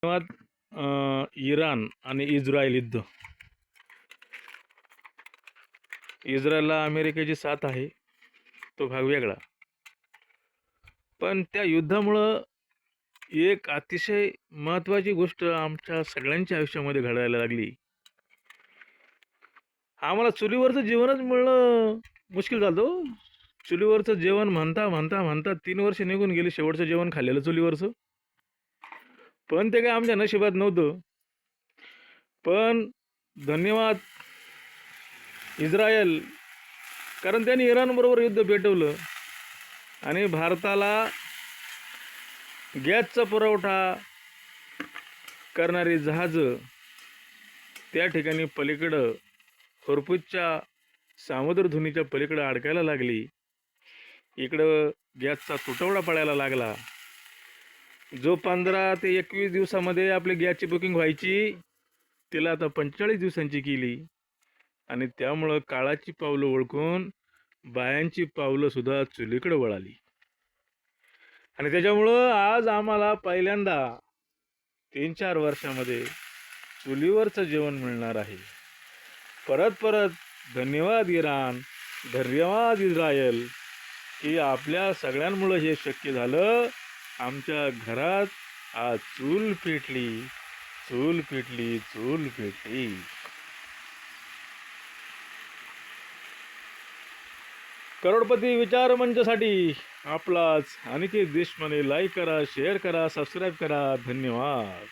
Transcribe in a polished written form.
धन्यवाद. इराण आणि इस्रायल युद्ध. इस्रायलला अमेरिकेची साथ आहे, तो भाग वेगळा. पण त्या युद्धामुळं एक अतिशय महत्त्वाची गोष्ट आमच्या सगळ्यांच्या आयुष्यामध्ये घडायला लागली. आम्हाला चुलीवरचं जेवणच मिळणं मुश्किल झालं हो. चुलीवरचं जेवण म्हणता म्हणता म्हणता 3 वर्ष निघून गेली शेवटचं जेवण खाल्लेलं चुलीवरचं. पण ते काय आमच्या नशिबात नव्हतं. पण धन्यवाद इस्रायल, कारण त्यांनी इराणबरोबर युद्ध पेटवलं आणि भारताला गॅसचा पुरवठा करणारी जहाजं त्या ठिकाणी पलीकडं होर्मुझच्या सामुद्रधुनीच्या पलीकडं अडकायला लागली. इकडं गॅसचा तुटवडा पडायला लागला. जो 15 ते 21 दिवसामध्ये आपली गॅसची बुकिंग व्हायची, तिला आता 45 दिवसांची केली. आणि त्यामुळं काळाची पावलं ओळखून बायांची पावलं सुद्धा चुलीकडे वळाली. आणि त्याच्यामुळं आज आम्हाला पहिल्यांदा 3-4 वर्षामध्ये चुलीवरचं जेवण मिळणार आहे. परत परत धन्यवाद इराण, धन्यवाद इस्रायल, की आपल्या सगळ्यांमुळं हे शक्य झालं. आमच्या घरात आज चूल पेटली, चूल पेटली, चूल पेटली. करोडपती विचार मंचसाठी आपलाच अनिकेत देशमाने. लाईक करा, शेअर करा, सबस्क्राईब करा. धन्यवाद.